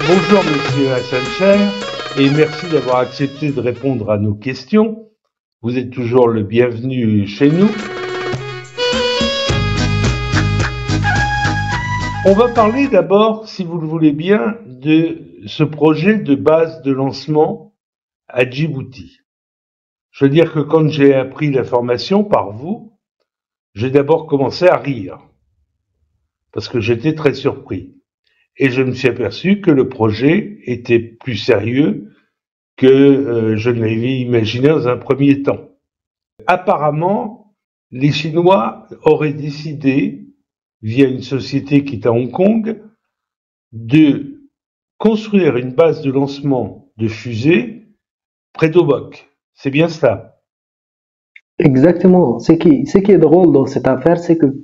Bonjour Monsieur Hassan Cher et merci d'avoir accepté de répondre à nos questions. Vous êtes toujours le bienvenu chez nous. On va parler d'abord, si vous le voulez bien, de ce projet de base de lancement à Djibouti. Je veux dire que quand j'ai appris l'information par vous, j'ai d'abord commencé à rire parce que j'étais très surpris. Et je me suis aperçu que le projet était plus sérieux que je ne l'avais imaginé dans un premier temps. Apparemment, les Chinois auraient décidé, via une société qui est à Hong Kong, de construire une base de lancement de fusées près d'Obok. C'est bien cela? Exactement. Ce qui est drôle dans cette affaire, c'est que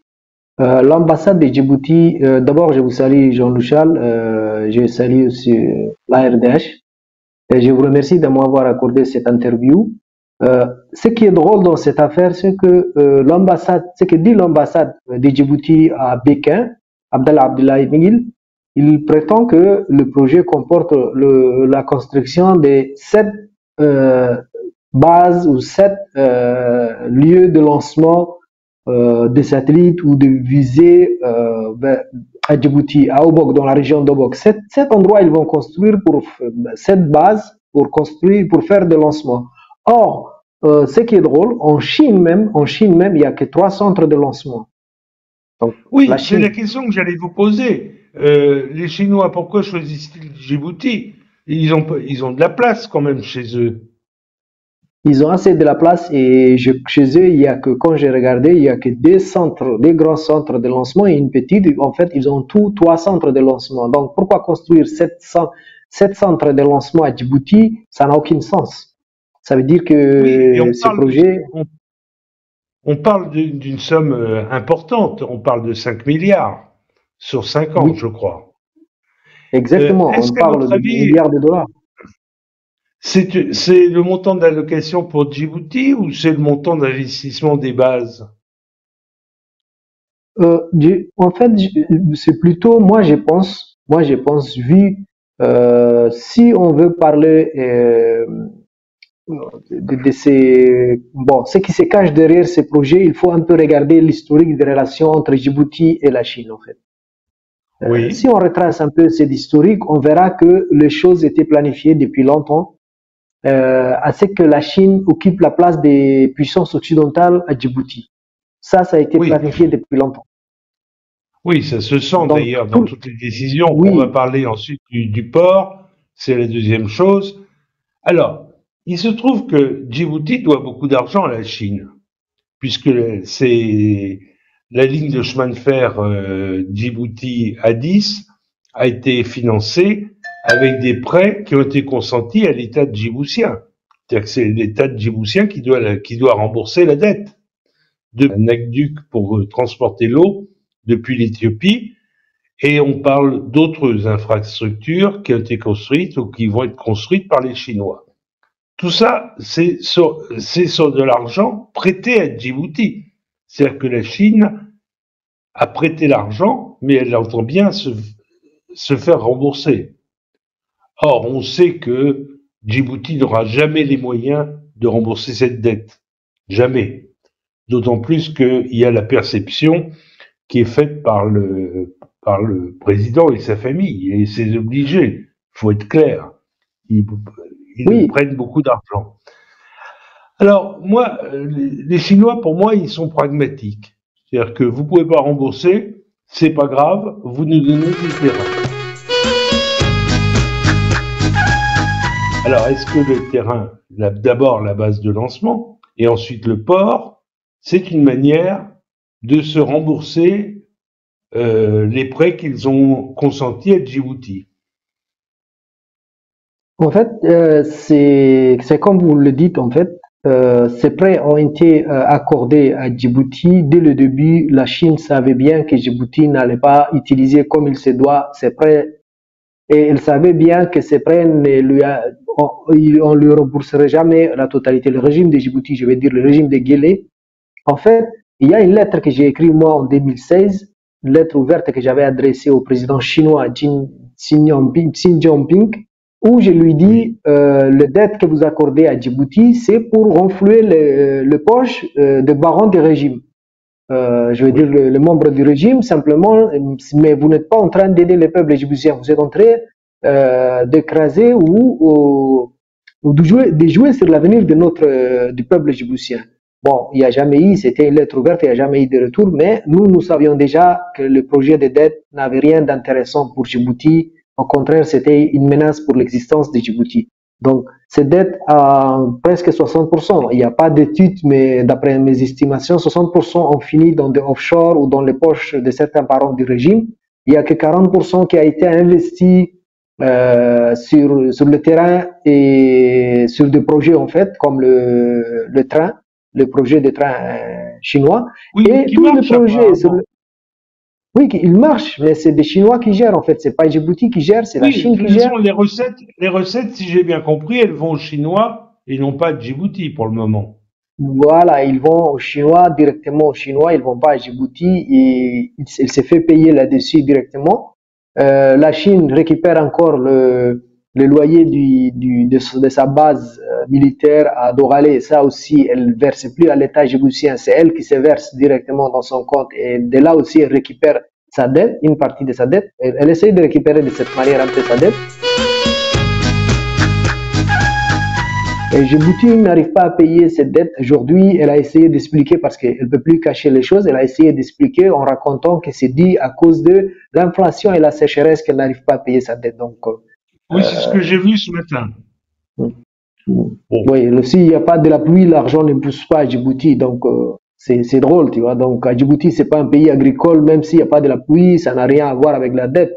l'ambassade de Djibouti, d'abord je vous salue Jean Louchal, je salue aussi l'ARDH, et je vous remercie de m'avoir accordé cette interview. Ce qui est drôle dans cette affaire, c'est que l'ambassade, ce que dit l'ambassade de Djibouti à Pékin, Abdallah Abdoulaye Miguel, il prétend que le projet comporte la construction de 7 bases ou 7 lieux de lancement des satellites ou de visées à Djibouti, à Obok, dans la région d'Obok. Cet endroit, ils vont construire pour cette base pour construire, pour faire des lancements. Or, ce qui est drôle, en Chine même, il n'y a que 3 centres de lancement. Donc, oui, c'est la question que j'allais vous poser. Les Chinois, pourquoi choisissent-ils Djibouti? Ils ont de la place quand même chez eux. Ils ont assez de la place et chez eux, il y a que, quand j'ai regardé, il y a que 2 centres, 2 grands centres de lancement et une petite. En fait, ils ont 3 centres de lancement. Donc, pourquoi construire 7 centres de lancement à Djibouti? Ça n'a aucun sens. Ça veut dire que ce projet... On parle d'une somme importante. On parle de 5 milliards sur 5 ans, oui, je crois. Exactement, on parle de milliards de dollars. C'est le montant d'allocation pour Djibouti ou c'est le montant d'investissement des bases? En fait, c'est plutôt, moi je pense, vu, si on veut parler de ces, bon, ce qui se cache derrière ces projets, il faut un peu regarder l'historique des relations entre Djibouti et la Chine, en fait. Oui. Si on retrace un peu cet historique, on verra que les choses étaient planifiées depuis longtemps. À ce que la Chine occupe la place des puissances occidentales à Djibouti. Ça a été planifié depuis longtemps. Oui, ça se sent d'ailleurs dans toutes les décisions. Oui. On va parler ensuite du port, c'est la deuxième chose. Alors, il se trouve que Djibouti doit beaucoup d'argent à la Chine, puisque c'est la ligne de chemin de fer Djibouti-Addis a été financée avec des prêts qui ont été consentis à l'État djiboutien. C'est-à-dire que c'est l'État djiboutien qui doit rembourser la dette de un aqueduc pour transporter l'eau depuis l'Éthiopie. Et on parle d'autres infrastructures qui ont été construites ou qui vont être construites par les Chinois. Tout ça, c'est sur de l'argent prêté à Djibouti. C'est-à-dire que la Chine a prêté l'argent, mais elle entend bien se faire rembourser. Or, on sait que Djibouti n'aura jamais les moyens de rembourser cette dette. Jamais. D'autant plus qu'il y a la perception qui est faite par le président et sa famille et ses obligés. Il faut être clair. Ils prennent beaucoup d'argent. Alors, moi, les Chinois, pour moi, ils sont pragmatiques. C'est-à-dire que vous pouvez pas rembourser, c'est pas grave, vous nous donnez des terrains. Alors, est-ce que le terrain, d'abord la base de lancement, et ensuite le port, c'est une manière de se rembourser les prêts qu'ils ont consentis à Djibouti? En fait, c'est comme vous le dites, en fait, ces prêts ont été accordés à Djibouti. Dès le début, la Chine savait bien que Djibouti n'allait pas utiliser comme il se doit ces prêts. Et elle savait bien que ces prêts, on lui rembourserait jamais la totalité. Le régime de Djibouti, je vais dire le régime de Guélé. En fait, il y a une lettre que j'ai écrite moi en 2016, une lettre ouverte que j'avais adressée au président chinois Xi Jinping, où je lui dis le dette que vous accordez à Djibouti, c'est pour renflouer le poche de barons du régime. Je veux dire le membre du régime simplement, mais vous n'êtes pas en train d'aider le peuple djiboutien, vous êtes en train d'écraser ou de jouer sur l'avenir de du peuple djiboutien. Bon, il n'y a jamais eu, c'était une lettre ouverte, il n'y a jamais eu de retour, mais nous savions déjà que le projet de dette n'avait rien d'intéressant pour Djibouti. Au contraire, c'était une menace pour l'existence de Djibouti. Donc, cette dette à presque 60%. Il n'y a pas d'études, mais d'après mes estimations, 60% ont fini dans des offshore ou dans les poches de certains parents du régime. Il n'y a que 40% qui a été investi sur le terrain et sur des projets en fait, comme le train, le projet de train chinois. Oui, et qui tous les marche projets, apparemment. oui, il marche, mais c'est des Chinois qui gèrent en fait. C'est pas Djibouti qui gère, c'est la Oui, de Chine toute qui gère. façon, les recettes, si j'ai bien compris, elles vont aux Chinois et non pas à Djibouti pour le moment. Voilà, ils vont aux Chinois, directement aux Chinois, ils vont pas à Djibouti et il s'est fait payer là-dessus directement. La Chine récupère encore le loyer de sa base militaire à Doralé. Ça aussi, elle verse plus à l'État djiboutien, c'est elle qui se verse directement dans son compte et de là aussi, elle récupère sa dette, une partie de sa dette. Elle essaie de récupérer de cette manière un peu sa dette. Et Djibouti n'arrive pas à payer cette dette. Aujourd'hui, elle a essayé d'expliquer, parce qu'elle ne peut plus cacher les choses, elle a essayé d'expliquer en racontant que c'est dû à cause de l'inflation et la sécheresse qu'elle n'arrive pas à payer sa dette. Donc, Oui, c'est ce que j'ai vu ce matin. Bon. oui, s'il n'y a pas de la pluie, l'argent ne pousse pas à Djibouti. Donc, c'est drôle, tu vois. Donc, à Djibouti, c'est pas un pays agricole, même s'il n'y a pas de la pluie, ça n'a rien à voir avec la dette.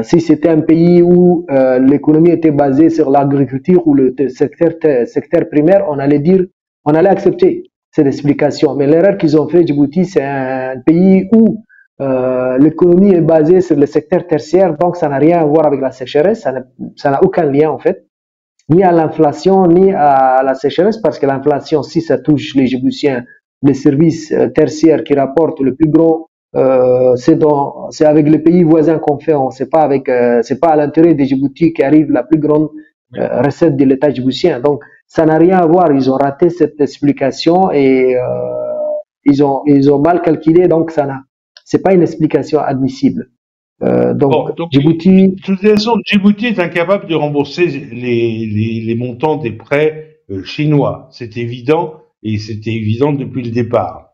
Si c'était un pays où l'économie était basée sur l'agriculture ou le secteur primaire, on allait accepter cette explication. Mais l'erreur qu'ils ont fait, Djibouti, c'est un pays où l'économie est basée sur le secteur tertiaire, donc ça n'a rien à voir avec la sécheresse, ça n'a aucun lien en fait, ni à l'inflation, ni à la sécheresse, parce que l'inflation, si ça touche les Djiboutiens, les services tertiaires qui rapportent le plus grand c'est avec les pays voisins qu'on fait, c'est pas à l'intérieur des Djibouti qu'arrive la plus grande recette de l'État djiboutien. Donc, ça n'a rien à voir. Ils ont raté cette explication et ils ont mal calculé. Donc, c'est pas une explication admissible. Donc, Djibouti. De toute façon, Djibouti est incapable de rembourser les montants des prêts chinois. C'est évident et c'était évident depuis le départ.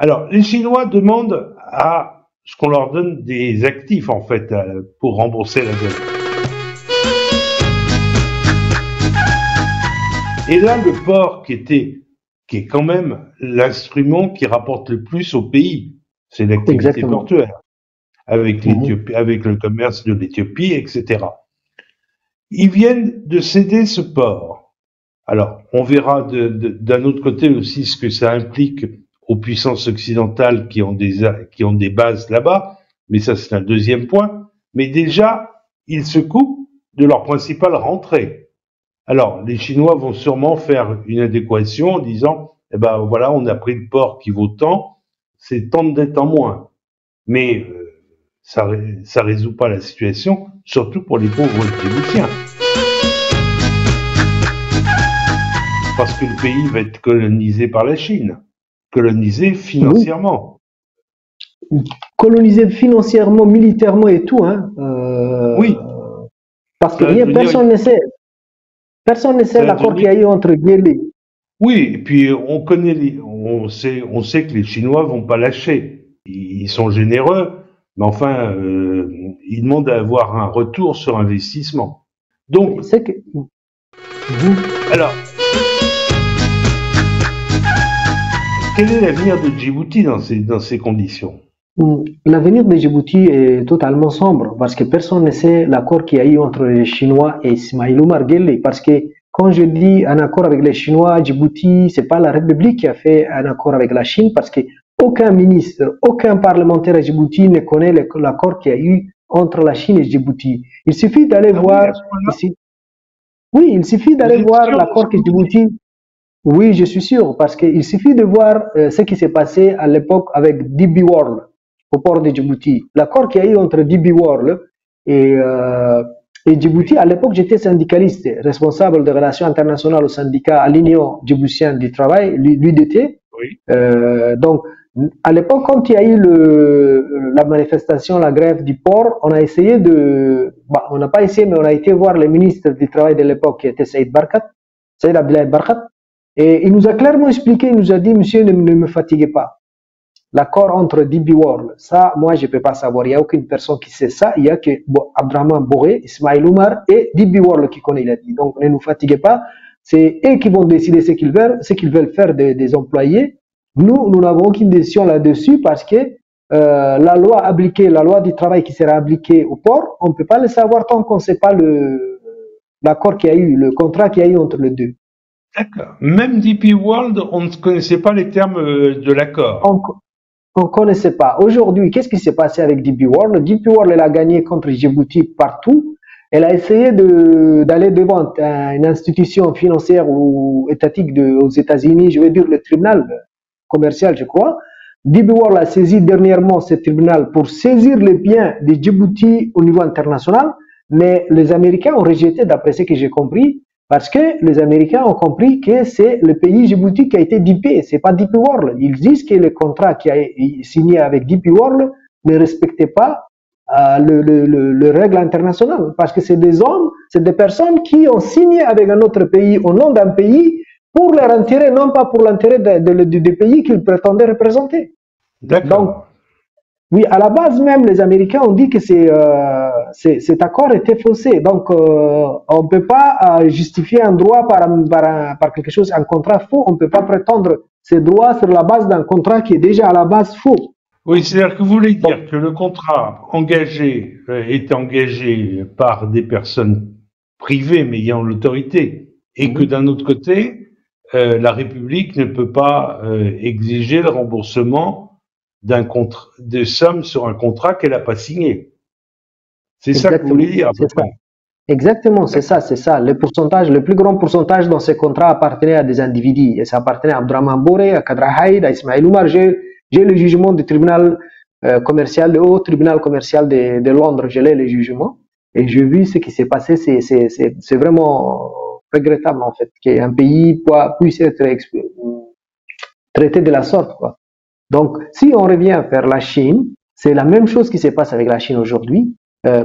Alors, les Chinois demandent à ce qu'on leur donne des actifs, en fait, pour rembourser la dette. Et là, le port qui est quand même l'instrument qui rapporte le plus au pays, c'est l'activité portuaire, avec l'Éthiopie, avec le commerce de l'Éthiopie, etc. Ils viennent de céder ce port. Alors, on verra d'un autre côté aussi ce que ça implique aux puissances occidentales qui ont des bases là-bas, mais ça c'est un deuxième point. Mais déjà, ils se coupent de leur principale rentrée. Alors, les Chinois vont sûrement faire une adéquation en disant, eh ben voilà, on a pris le port qui vaut tant, c'est tant de dettes en moins. Mais ça résout pas la situation, surtout pour les pauvres Djiboutiens. Parce que le pays va être colonisé par la Chine. Colonisé financièrement. Oui. Colonisé financièrement, militairement et tout, hein. Oui. Parce que personne ne sait. Personne ne sait l'accord qu'il y a eu entre Guélé. Oui, et puis on sait que les Chinois vont pas lâcher. Ils sont généreux, mais enfin, ils demandent à avoir un retour sur investissement. Donc, c'est que. Alors. Quel est l'avenir de Djibouti dans ces conditions? L'avenir de Djibouti est totalement sombre parce que personne ne sait l'accord qu'il y a eu entre les Chinois et Ismail Omar Guelleh. Parce que quand je dis un accord avec les Chinois, Djibouti, c'est pas la République qui a fait un accord avec la Chine parce que aucun ministre, aucun parlementaire à Djibouti ne connaît l'accord qu'il y a eu entre la Chine et Djibouti. Il suffit d'aller voir ici. Oui, il suffit d'aller voir l'accord que Djibouti. Oui, je suis sûr, parce qu'il suffit de voir ce qui s'est passé à l'époque avec DB World au port de Djibouti. L'accord qu'il y a eu entre DB World Et, euh, et Djibouti, à l'époque, j'étais syndicaliste, responsable des relations internationales au syndicat à l'Union djiboutienne du travail, l'UDT. Oui. Donc, à l'époque, quand il y a eu la manifestation, la grève du port, on a essayé on n'a pas essayé, mais on a été voir le ministre du Travail de l'époque, qui était Saïd Abdoulaye Barkat, et il nous a clairement expliqué, il nous a dit, monsieur, ne me fatiguez pas. L'accord entre DB World, ça, moi, je ne peux pas savoir. Il n'y a aucune personne qui sait ça. Il n'y a que Abdrahman Boré, Ismail Oumar et DB World qui connaît, il a dit. Donc, ne nous fatiguez pas. C'est eux qui vont décider ce qu'ils veulent faire des employés. Nous n'avons aucune décision là-dessus parce que la loi appliquée, la loi du travail qui sera appliquée au port, on ne peut pas le savoir tant qu'on ne sait pas l'accord qu'il y a eu, le contrat qu'il y a eu entre les deux. D'accord. Même DP World, on ne connaissait pas les termes de l'accord. On ne connaissait pas. Aujourd'hui, qu'est-ce qui s'est passé avec DP World? DP World, elle a gagné contre Djibouti partout. Elle a essayé d'aller devant une institution financière ou étatique aux États-Unis, je veux dire le tribunal commercial, je crois. DP World a saisi dernièrement ce tribunal pour saisir les biens de Djibouti au niveau international, mais les Américains ont rejeté, d'après ce que j'ai compris, parce que les Américains ont compris que c'est le pays Djibouti qui a été DP, c'est pas DP World. Ils disent que le contrat qui a signé avec DP World ne respectait pas le règle internationale, parce que c'est des hommes, c'est des personnes qui ont signé avec un autre pays au nom d'un pays pour leur intérêt, non pas pour l'intérêt des pays qu'ils prétendaient représenter. Donc, oui, à la base même, les Américains ont dit que cet accord était faussé. Donc, on ne peut pas justifier un droit par quelque chose, un contrat faux. On ne peut pas prétendre ces droits sur la base d'un contrat qui est déjà à la base faux. Oui, c'est-à-dire que vous voulez dire que le contrat engagé est engagé par des personnes privées mais ayant l'autorité, et que d'un autre côté, la République ne peut pas exiger le remboursement de sommes sur un contrat qu'elle n'a pas signé. C'est ça que vous voulez dire à peu près. Exactement, c'est ça. Le plus grand pourcentage dans ces contrats appartenait à des individus. Et ça appartenait à Abdrahman Boré, à Kadra Haïd, à Ismail Oumar. J'ai le jugement du tribunal commercial, le haut tribunal commercial de Londres. J'ai le jugement. Et j'ai vu ce qui s'est passé. C'est vraiment regrettable, en fait, qu'un pays puisse être traité de la sorte, quoi. Donc, si on revient vers la Chine, c'est la même chose qui se passe avec la Chine aujourd'hui.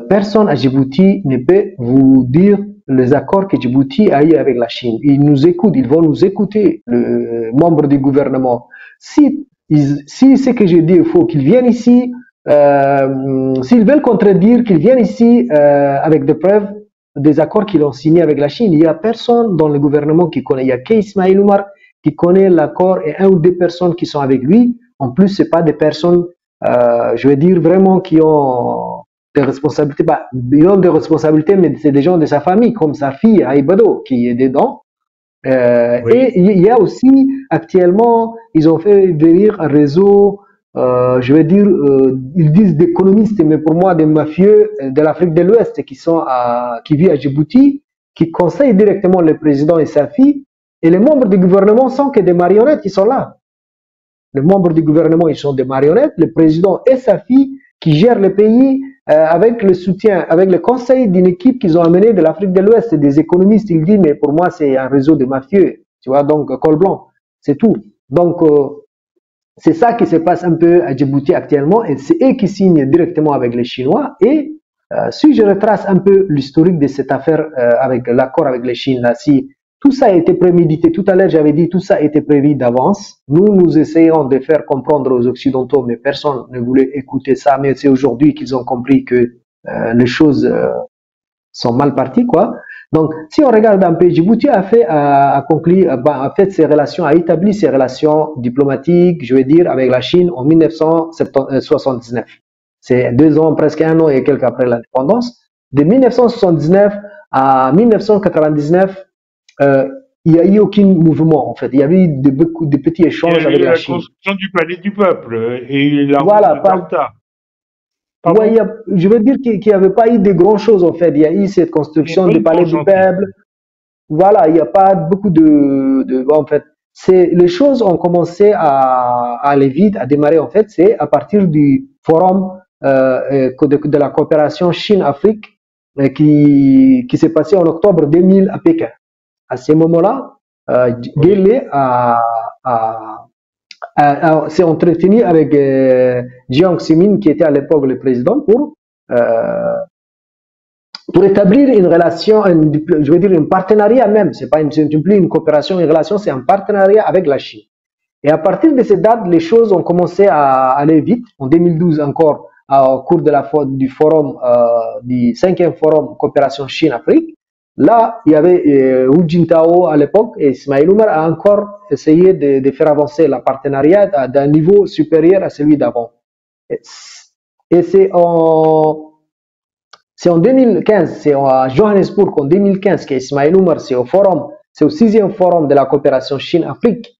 Personne à Djibouti ne peut vous dire les accords que Djibouti a eu avec la Chine. Ils nous écoutent, ils vont nous écouter, les membres du gouvernement. Si ce que je dis est faux, qu'ils viennent ici, s'ils veulent contredire, qu'ils viennent ici avec des preuves des accords qu'ils ont signés avec la Chine. Il n'y a personne dans le gouvernement qui connaît. Il y a qu'Ismail Oumar qui connaît l'accord et un ou deux personnes qui sont avec lui. En plus, c'est pas des personnes, je veux dire vraiment qui ont des responsabilités. Bah, ils ont des responsabilités, mais c'est des gens de sa famille, comme sa fille Aïbado qui est dedans. Oui. Et il y a aussi actuellement, ils ont fait venir un réseau, je veux dire, ils disent d'économistes, mais pour moi des mafieux de l'Afrique de l'Ouest qui vivent à Djibouti, qui conseillent directement le président et sa fille. Et les membres du gouvernement sont que des marionnettes qui sont là. Les membres du gouvernement, ils sont des marionnettes. Le président et sa fille qui gèrent le pays avec le soutien, avec le conseil d'une équipe qu'ils ont amenée de l'Afrique de l'Ouest, des économistes. Il dit, mais pour moi, c'est un réseau de mafieux. Tu vois, donc, col blanc. C'est tout. Donc, c'est ça qui se passe un peu à Djibouti actuellement. Et c'est eux qui signent directement avec les Chinois. Et si je retrace un peu l'historique de cette affaire avec l'accord avec les Chines, là, si tout ça a été prémédité. Tout à l'heure, j'avais dit tout ça a été prévu d'avance. Nous essayons de faire comprendre aux Occidentaux, mais personne ne voulait écouter ça. Mais c'est aujourd'hui qu'ils ont compris que les choses sont mal parties, quoi. Donc, si on regarde un peu, Djibouti a fait ses relations, a établi ses relations diplomatiques, je veux dire, avec la Chine en 1979. C'est 2 ans, presque 1 an et quelques après l'indépendance. De 1979 à 1999, il n'y a eu aucun mouvement, en fait. Il y avait eu beaucoup de petits échanges avec la Chine. La construction du palais du peuple et la route de Tarta. Ouais, je veux dire qu'il n'y avait pas eu de grand chose, en fait. Il y a eu cette construction du palais du peuple. Voilà, il n'y a pas beaucoup en fait, les choses ont commencé à aller vite, à démarrer, en fait. C'est à partir du forum de la coopération Chine-Afrique qui s'est passée en octobre 2000 à Pékin. À ce moment-là, Guelleh s'est entretenu avec Jiang Zemin, qui était à l'époque le président, pour établir une relation, je veux dire un partenariat même, c'est pas plus une coopération, une relation, c'est un partenariat avec la Chine. Et à partir de cette date, les choses ont commencé à aller vite. En 2012 encore, au cours du forum, du 5e forum coopération Chine-Afrique, là, il y avait Hu Jintao à l'époque et Ismail Omar a encore essayé de faire avancer le partenariat d'un niveau supérieur à celui d'avant. Et c'est en 2015, c'est à Johannesburg en 2015 qu'Ismail Omar, c'est au 6e forum de la coopération Chine-Afrique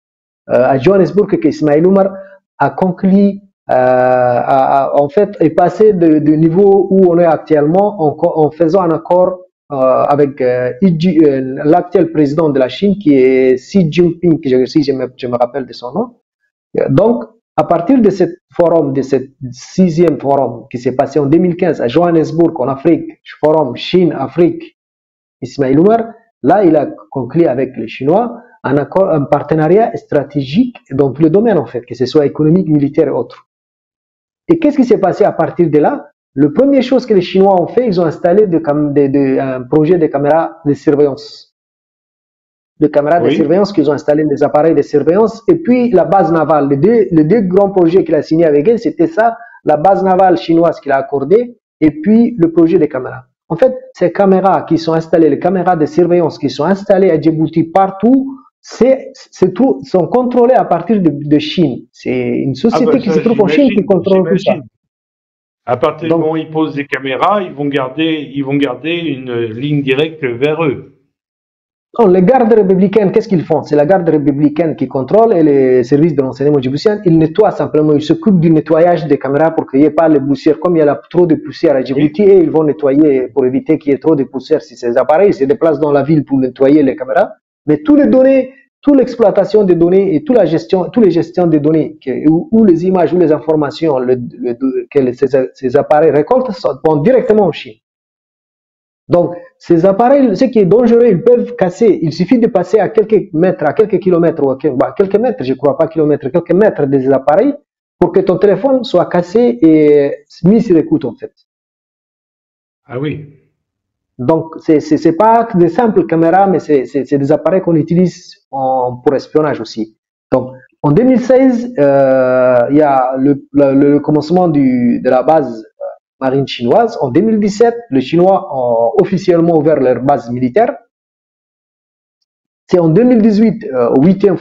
à Johannesburg qu'Ismail Omar a conclu, en fait, est passé du niveau où on est actuellement en faisant un accord avec l'actuel président de la Chine qui est Xi Jinping, si je me rappelle de son nom. Donc, à partir de ce forum, de ce 6e forum qui s'est passé en 2015 à Johannesburg en Afrique, forum Chine-Afrique, Ismail Omar, là, il a conclu avec les Chinois un accord, un partenariat stratégique dans tous les domaines en fait, que ce soit économique, militaire et autres. Et qu'est-ce qui s'est passé à partir de là? La première chose que les Chinois ont fait, ils ont installé un projet de caméras de surveillance. De caméras de surveillance qu'ils ont installé des appareils de surveillance. Et puis la base navale, les deux grands projets qu'il a signé avec elle, c'était ça, la base navale chinoise qu'il a accordée et puis le projet des caméras. En fait, ces caméras qui sont installées, les caméras de surveillance qui sont installées à Djibouti partout, sont contrôlées à partir de Chine. C'est une société qui se trouve en Chine qui contrôle tout ça. À partir du moment où ils posent des caméras, ils vont garder une ligne directe vers eux. Non, les gardes républicaines, qu'est-ce qu'ils font? C'est la garde républicaine qui contrôle et les services de renseignement djiboutien, ils nettoient simplement, ils s'occupent du nettoyage des caméras pour qu'il n'y ait pas les poussières. Comme il y a trop de poussière à Djibouti, et ils vont nettoyer pour éviter qu'il y ait trop de poussière si ces appareils se déplacent dans la ville pour nettoyer les caméras. Mais tous les données, toute l'exploitation des données et toute la gestion, toutes les gestions des données, ou les images ou les informations que ces appareils récoltent vont directement en Chine. Donc, ces appareils, ce qui est dangereux, ils peuvent casser. Il suffit de passer à quelques mètres, à quelques kilomètres, ou quelques mètres, je crois pas kilomètres, quelques mètres des appareils pour que ton téléphone soit cassé et mis sur écoute, en fait. Ah oui. Donc, c'est pas des simples caméras, mais c'est des appareils qu'on utilise pour espionnage aussi. Donc, en 2016, il y a le commencement de la base marine chinoise. En 2017, les Chinois ont officiellement ouvert leur base militaire. C'est en 2018, au 8e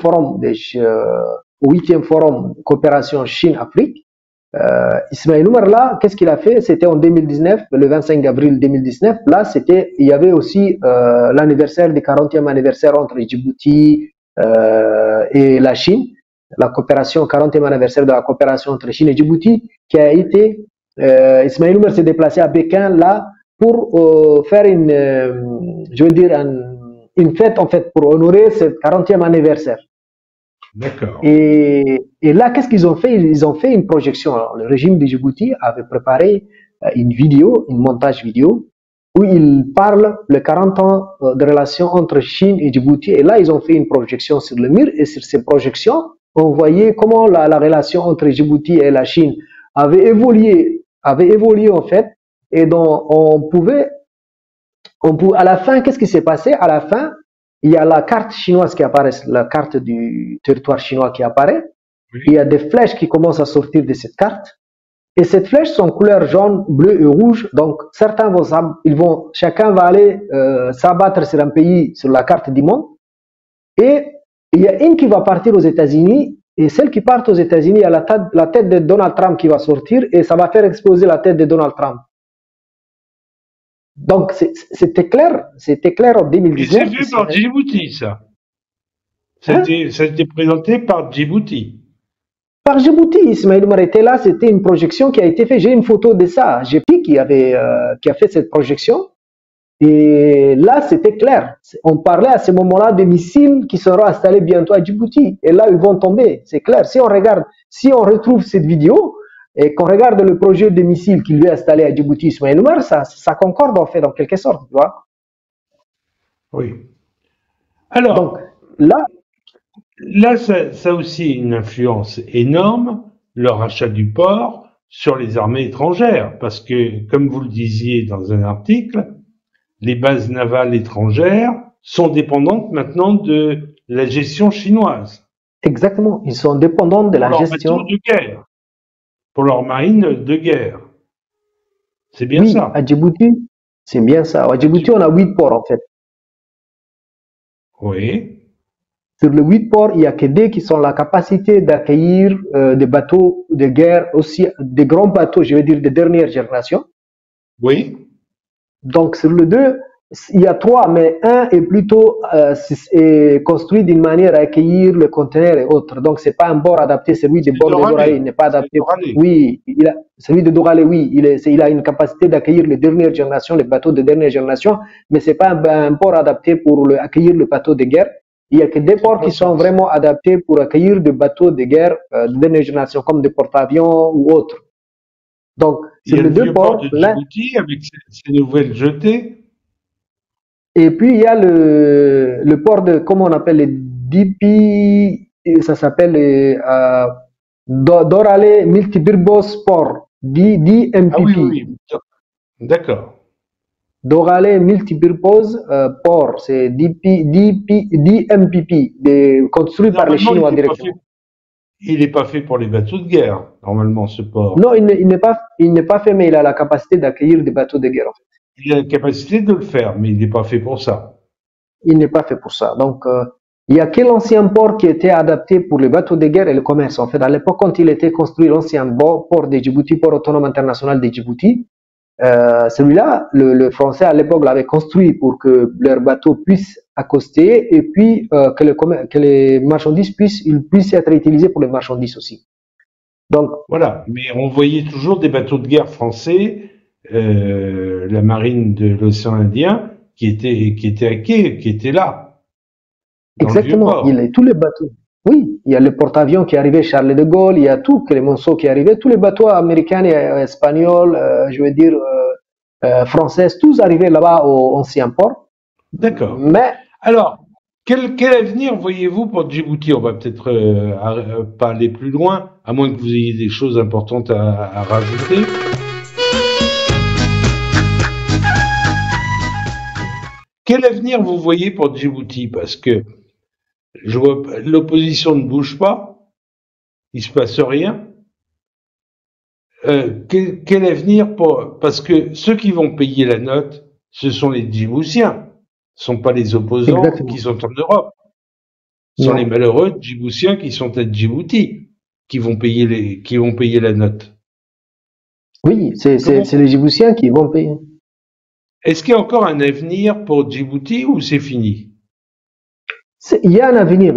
forum coopération Chine-Afrique. Ismail Omar là, qu'est-ce qu'il a fait? C'était en 2019, le 25 avril 2019. Là, il y avait aussi l'anniversaire du 40e anniversaire entre Djibouti et la Chine, la coopération 40e anniversaire de la coopération entre Chine et Djibouti, qui a été Ismail Omar s'est déplacé à Pékin là pour faire une fête en fait pour honorer ce 40e anniversaire. D'accord. Et là, qu'est-ce qu'ils ont fait? Ils ont fait une projection. Alors, le régime de Djibouti avait préparé une vidéo, un montage vidéo, où ils parlent les 40 ans de relation entre Chine et Djibouti. Et là, ils ont fait une projection sur le mur. Et sur ces projections, on voyait comment la relation entre Djibouti et la Chine avait évolué en fait. Et donc, à la fin, qu'est-ce qui s'est passé? À la fin, il y a la carte chinoise qui apparaît, la carte du territoire chinois qui apparaît. Oui. Il y a des flèches qui commencent à sortir de cette carte. Et ces flèches sont couleur jaune, bleu et rouge. Donc, chacun va aller s'abattre sur un pays sur la carte du monde. Et il y a une qui va partir aux États-Unis. Et celle qui part aux États-Unis, il y a la tête de Donald Trump qui va sortir et ça va faire exploser la tête de Donald Trump. Donc, c'était clair en 2019. Et c'est fait par Djibouti, ça. Ça a été présenté par Djibouti. Par Djibouti, Ismail Omar était là, c'était une projection qui a été faite. J'ai une photo de ça. J'ai pris qui a fait cette projection. Et là, c'était clair. On parlait à ce moment-là des missiles qui seront installés bientôt à Djibouti. Et là, ils vont tomber. C'est clair. Si on retrouve cette vidéo, et qu'on regarde le projet de missile qu'il veut installer à Djibouti, Ismaël Omar, ça concorde en fait, en quelque sorte, tu vois. Oui. Donc, Alors, là, là, ça a aussi une influence énorme, le rachat du port, sur les armées étrangères, parce que, comme vous le disiez dans un article, les bases navales étrangères sont dépendantes maintenant de la gestion chinoise exactement, ils sont dépendants de pour la leurs bateaux gestion. de guerre, pour leur marine de guerre. C'est bien Oui, ça. à Djibouti, c'est bien ça. À À Djibouti, on a 8 ports en fait. Oui. Sur les 8 ports, il n'y a que deux qui ont la capacité d'accueillir des bateaux de guerre, aussi des grands bateaux, je veux dire, de dernière génération. Oui. Donc, sur les deux, il y a trois, mais un est plutôt est construit d'une manière à accueillir le conteneur et autres. Donc, c'est pas un bord adapté. Celui des C'est bords de Doralé, Doralé. il n'est pas C'est adapté. Doralé. Oui, celui de Doralé, oui, il a une capacité d'accueillir les dernières générations, les bateaux de dernière génération, mais c'est pas un port adapté pour accueillir le bateau de guerre. Il y a que des C'est ports pas qui ça. sont vraiment adaptés pour accueillir des bateaux de guerre de dernière génération, comme des porte-avions ou autres. Donc, Il sur y a les le deux vieux port de ports, l'un. Djibouti avec ses nouvelles jetées. Et puis, il y a le port de, comment on appelle les DP, ça s'appelle Dorale Multibirbos Port, Ah oui, DMPP. oui, oui. D'accord. Dorale Multibirbos Port, c'est DMPP, Mais construit par les normalement, Chinois directement. il est pas fait pour les bateaux de guerre, normalement, ce port. Non, il n'est pas fait, mais il a la capacité d'accueillir des bateaux de guerre. Il a la capacité de le faire, mais il n'est pas fait pour ça. Il n'est pas fait pour ça. Donc, il y a que l'ancien port qui était adapté pour les bateaux de guerre et le commerce. En fait, à l'époque, quand il était construit, l'ancien port de Djibouti, port autonome international de Djibouti, celui-là, le français à l'époque l'avait construit pour que leurs bateaux puissent accoster et puis que les marchandises puissent être utilisées pour les marchandises aussi. Donc, Voilà. Mais on voyait toujours des bateaux de guerre français, la marine de l'océan Indien, qui étaient à quai, qui étaient là, dans le vieux exactement, il y port. a tous les bateaux. Oui, il y a le porte-avions qui arrivait, Charles de Gaulle, il y a tout, Clemenceau qui arrivait, tous les bateaux américains et espagnols, je veux dire français, tous arrivaient là-bas au ancien port. D'accord. Mais Alors, quel avenir voyez-vous pour Djibouti? On va peut-être pas aller plus loin, à moins que vous ayez des choses importantes à rajouter. Quel avenir vous voyez pour Djibouti? Parce que je vois l'opposition ne bouge pas, il se passe rien. Quel avenir pour... Parce que ceux qui vont payer la note, ce sont les Djiboutiens, ce sont pas les opposants qui exactement, sont en Europe. Ce sont les non. malheureux Djiboutiens qui sont à Djibouti qui vont payer la note. Oui, Comment c'est les Djiboutiens qui vont payer. Est-ce qu'il y a encore un avenir pour Djibouti ou c'est fini? Il y a un avenir,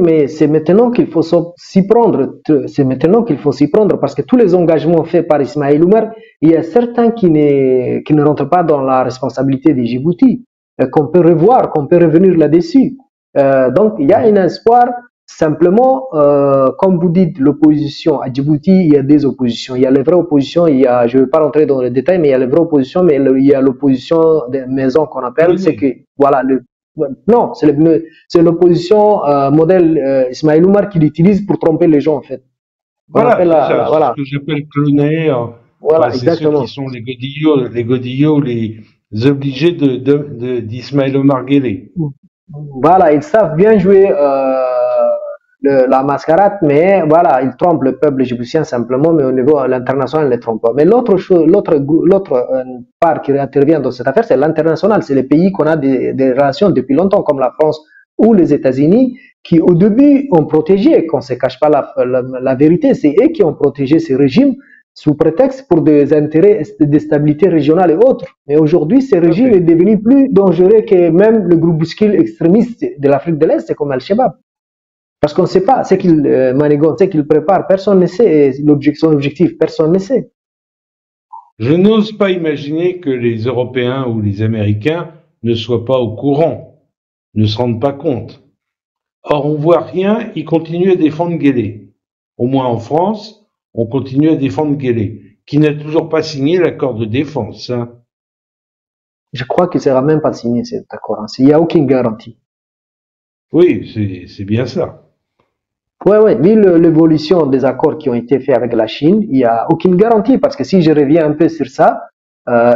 mais c'est maintenant qu'il faut s'y prendre. C'est maintenant qu'il faut s'y prendre parce que tous les engagements faits par Ismaël Oumar, il y a certains qui ne rentrent pas dans la responsabilité des Djibouti, qu'on peut revoir, qu'on peut revenir là-dessus. Donc, il y a un espoir. Simplement, comme vous dites, l'opposition à Djibouti, il y a des oppositions. Il y a les vraies oppositions, je ne vais pas rentrer dans les détails, mais il y a les vraies oppositions, mais il y a l'opposition des maisons qu'on appelle, c'est Cloné. que, voilà, non, c'est l'opposition modèle Ismaël Oumar qui l'utilise pour tromper les gens, en fait. On Voilà, appelle c'est ça, c'est ce voilà, que j'appelle cloné. Bah, voilà, c'est ceux qui exactement. sont les godillots, les obligés d'Ismaël Omar Guelleh. Voilà, ils savent bien jouer la mascarade, mais voilà, ils trompent le peuple djiboutien simplement, mais au niveau international, ils ne les trompent pas. Mais l'autre part qui intervient dans cette affaire, c'est l'international. C'est les pays qu'on a des relations depuis longtemps, comme la France ou les États-Unis, qui au début ont protégé, qu'on ne se cache pas la vérité, c'est eux qui ont protégé ces régimes sous prétexte pour des intérêts de stabilité régionale et autres. Mais aujourd'hui, ce Tout à régime est fait. devenu plus dangereux que même le groupuscule extrémiste de l'Afrique de l'Est, comme Al-Shabaab. Parce qu'on ne sait pas ce qu'il manigance, ce qu'il prépare. Personne ne sait son objectif, personne ne sait. Je n'ose pas imaginer que les Européens ou les Américains ne soient pas au courant, ne se rendent pas compte. Or, on voit rien, ils continuent à défendre Guelleh. Au moins en France, on continue à défendre Guelleh, qui n'a toujours pas signé l'accord de défense. Hein. Je crois qu'il ne sera même pas signé cet accord. Il n'y a aucune garantie. Oui, c'est bien ça. Ouais, vu l'évolution des accords qui ont été faits avec la Chine, il n'y a aucune garantie parce que si je reviens un peu sur ça,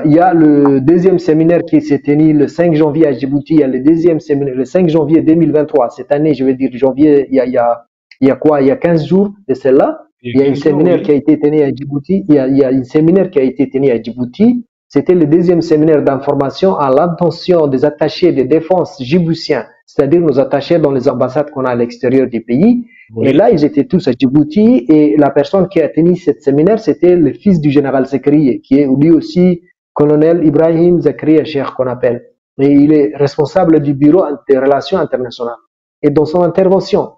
il y a le deuxième séminaire qui s'est tenu le 5 janvier à Djibouti, il y a le deuxième séminaire le 5 janvier 2023, cette année, je veux dire janvier, il y a quoi? Il y a 15 jours de celle-là. Il y a un séminaire qui a été tenu à Djibouti, il y a un séminaire qui a été tenu à Djibouti. C'était le deuxième séminaire d'information à l'intention des attachés de défense djiboutiens, c'est-à-dire nos attachés dans les ambassades qu'on a à l'extérieur du pays. Oui. Et là, ils étaient tous à Djibouti et la personne qui a tenu ce séminaire, c'était le fils du général Zakriye, qui est lui aussi colonel Ibrahim Zakriye Cheikh qu'on appelle. Et il est responsable du bureau des relations internationales. Et dans son intervention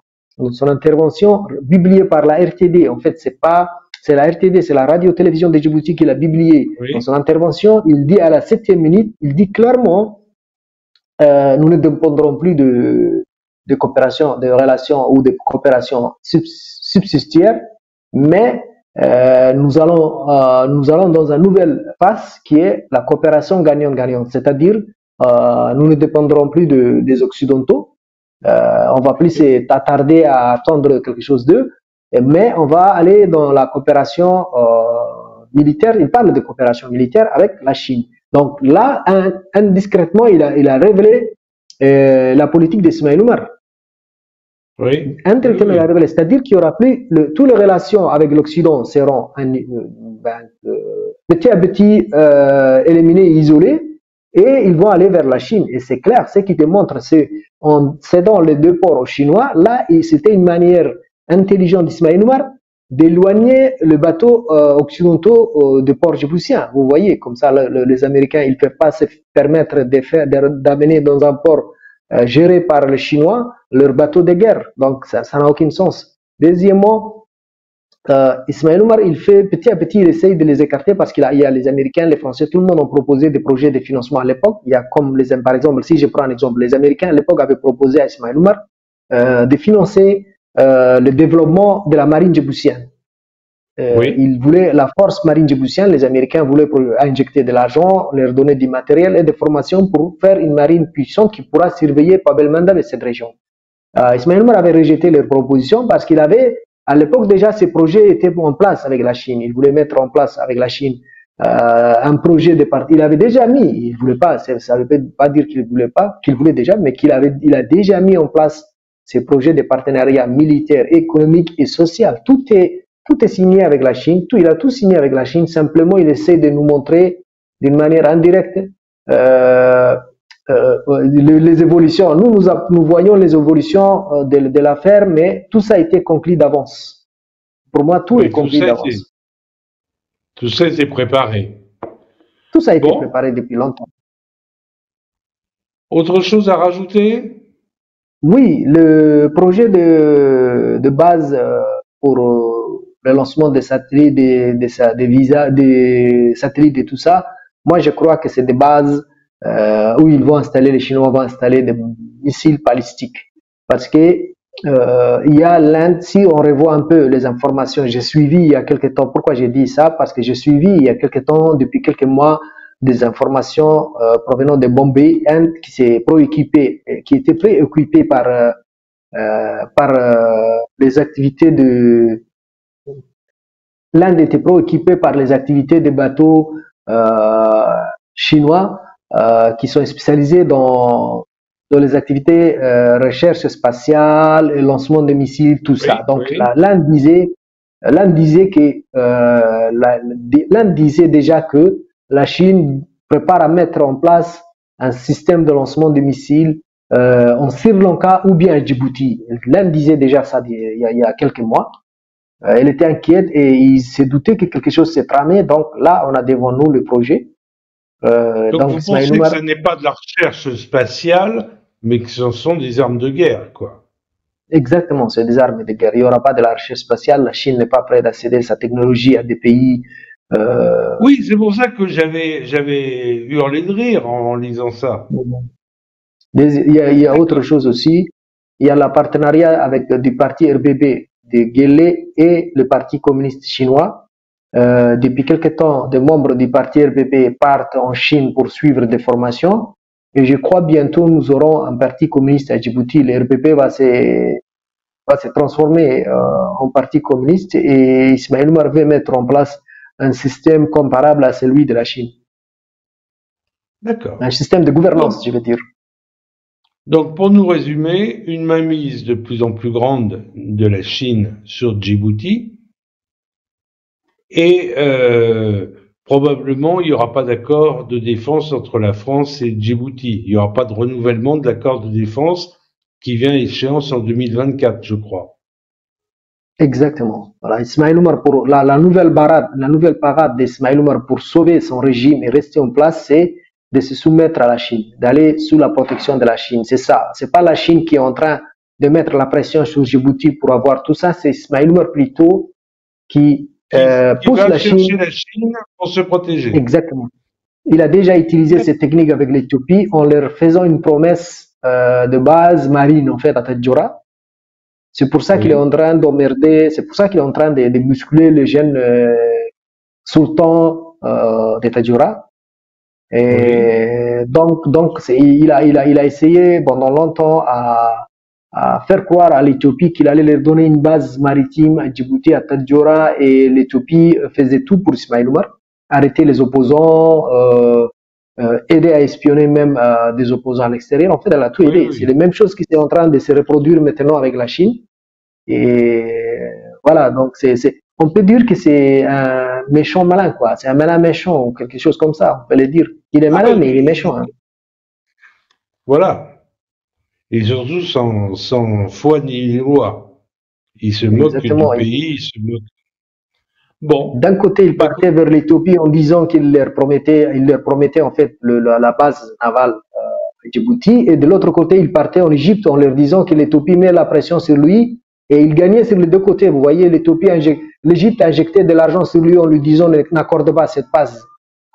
publiée par la RTD, en fait, c'est la RTD, c'est la radio-télévision de Djibouti qui l'a publiée. Oui. Dans son intervention, il dit à la 7e minute, il dit clairement, nous ne dépendrons plus de coopération, de relations ou de coopération subsidiaire, mais nous allons dans une nouvelle phase qui est la coopération gagnant-gagnant, c'est-à-dire nous ne dépendrons plus des Occidentaux, on va plus s'attarder à attendre quelque chose d'eux, mais on va aller dans la coopération militaire. Il parle de coopération militaire avec la Chine. Donc là, indiscrètement, il a révélé la politique d'Ismaël Omar. Oui. Indirectement, il a révélé, c'est-à-dire qu'il y aura plus toutes les relations avec l'Occident seront petit à petit éliminées et isolées, et ils vont aller vers la Chine. Et c'est clair, ce qui démontre, c'est en cédant les deux ports aux Chinois, là, c'était une manière intelligente d'Ismaël Omar d'éloigner le bateau occidentaux des ports djiboutiens. Vous voyez, comme ça, les Américains, ils ne peuvent pas se permettre d'amener dans un port géré par les Chinois leur bateau de guerre. Donc, ça n'a aucun sens. Deuxièmement, Ismaël Omar, il fait petit à petit, il essaye de les écarter parce qu'il y a les Américains, les Français, tout le monde ont proposé des projets de financement à l'époque. Il y a comme par exemple, si je prends un exemple, les Américains à l'époque avaient proposé à Ismaël Omar de financer le développement de la marine djiboutienne. Oui. Ils voulaient la force marine djiboutienne, les Américains voulaient injecter de l'argent, leur donner du matériel et des formations pour faire une marine puissante qui pourra surveiller Bab el-Mandeb et cette région. Ismaël Omar avait rejeté leurs propositions parce qu'il avait, à l'époque déjà, ces projets étaient en place avec la Chine. Il voulait mettre en place avec la Chine un projet de parti. Il avait déjà mis, il voulait pas, ça ne veut pas dire qu'il voulait pas, qu'il voulait déjà, mais il a déjà mis en place ces projets de partenariat militaire, économique et social. Tout est signé avec la Chine, il a tout signé avec la Chine, simplement il essaie de nous montrer d'une manière indirecte les évolutions. Nous voyons les évolutions de l'affaire, mais tout ça a été conclu d'avance. Pour moi, tout est conclu d'avance. Tout ça a été préparé. Tout ça a été préparé depuis longtemps. Autre chose à rajouter? Oui, le projet de base pour le lancement des satellites, des visas, des satellites et tout ça, moi je crois que c'est des bases où les Chinois vont installer des missiles balistiques. Parce que il y a l'Inde, si on revoit un peu les informations, j'ai suivi il y a quelques temps, pourquoi j'ai dit ça? Parce que j'ai suivi il y a quelques temps, depuis quelques mois, des informations provenant de Bombay, Inde, qui était préoccupé par les activités l'Inde était préoccupée par les activités des bateaux chinois qui sont spécialisés dans les activités recherche spatiale, lancement de missiles, tout ça. Donc l'Inde disait déjà que la Chine prépare à mettre en place un système de lancement de missiles en Sri Lanka ou bien à Djibouti. L'Inde disait déjà ça il y a quelques mois. Elle était inquiète et il s'est douté que quelque chose s'est tramé. Donc là, on a devant nous le projet. Donc vous pensez que ce n'est pas de la recherche spatiale, mais que ce sont des armes de guerre, quoi. Exactement, c'est des armes de guerre. Il n'y aura pas de la recherche spatiale. La Chine n'est pas prête à céder sa technologie à des pays. Oui, c'est pour ça que j'avais hurlé de rire en lisant ça. Il y a autre chose aussi. Il y a le partenariat avec du parti RBB de Guelleh et le Parti communiste chinois. Depuis quelque temps, des membres du parti RPP partent en Chine pour suivre des formations. Et je crois bientôt nous aurons un parti communiste à Djibouti. Le RPP va se transformer en parti communiste et Ismaël Omar veut mettre en place un système comparable à celui de la Chine. D'accord. Un système de gouvernance, je veux dire. Donc, pour nous résumer, une mainmise de plus en plus grande de la Chine sur Djibouti et probablement il n'y aura pas d'accord de défense entre la France et Djibouti. Il n'y aura pas de renouvellement de l'accord de défense qui vient à échéance en 2024, je crois. Exactement. Voilà, Ismaël Omar pour la nouvelle parade d'Ismaël Omar pour sauver son régime et rester en place, c'est de se soumettre à la Chine, d'aller sous la protection de la Chine. C'est ça. C'est pas la Chine qui est en train de mettre la pression sur Djibouti pour avoir tout ça. C'est Ismaël Omar plutôt qui pousse va la chercher la Chine pour se protéger. Exactement. Il a déjà utilisé cette technique avec l'Éthiopie en leur faisant une promesse de base marine en fait à Tadjoura. C'est pour ça qu'il est en train d'emmerder, c'est pour ça qu'il est en train de muscler le jeune sultan de Tadjoura. Et donc il a essayé pendant longtemps à faire croire à l'Éthiopie qu'il allait leur donner une base maritime à Djibouti, à Tadjoura, et l'Éthiopie faisait tout pour Ismaël Omar, arrêter les opposants, aider à espionner même des opposants à l'extérieur. En fait, elle a tout aidé. C'est la même chose qui est en train de se reproduire maintenant avec la Chine. Et voilà, donc on peut dire que c'est un méchant malin, quoi. C'est un malin méchant ou quelque chose comme ça, on peut le dire. Il est malin, mais il est méchant. Hein. Voilà. Et surtout sans foi ni loi. Il se moque du pays, il se moque. Bon. D'un côté, il partait vers l'Éthiopie en disant qu'il leur promettait en fait la base navale à Djibouti, et de l'autre côté, il partait en Égypte en leur disant que l'Éthiopie met la pression sur lui, et il gagnait sur les deux côtés. Vous voyez, l'Égypte injectait de l'argent sur lui en lui disant n'accorde pas cette base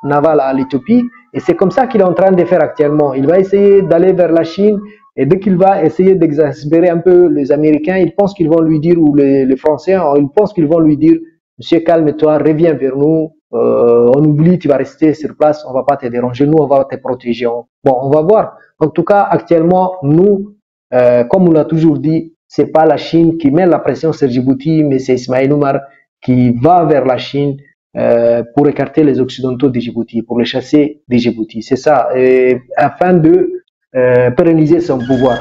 navale à l'Éthiopie, et c'est comme ça qu'il est en train de faire actuellement. Il va essayer d'aller vers la Chine. Et dès qu'il va essayer d'exaspérer un peu les Américains, ils pensent qu'ils vont lui dire, ou les Français, ils pensent qu'ils vont lui dire, monsieur, calme-toi, reviens vers nous, on oublie, tu vas rester sur place, on va pas te déranger, nous, on va te protéger. Bon, on va voir. En tout cas, actuellement, nous, comme on l'a toujours dit, c'est pas la Chine qui met la pression sur Djibouti, mais c'est Ismaël Omar qui va vers la Chine pour écarter les Occidentaux de Djibouti, pour les chasser de Djibouti. C'est ça, afin de pérenniser son pouvoir.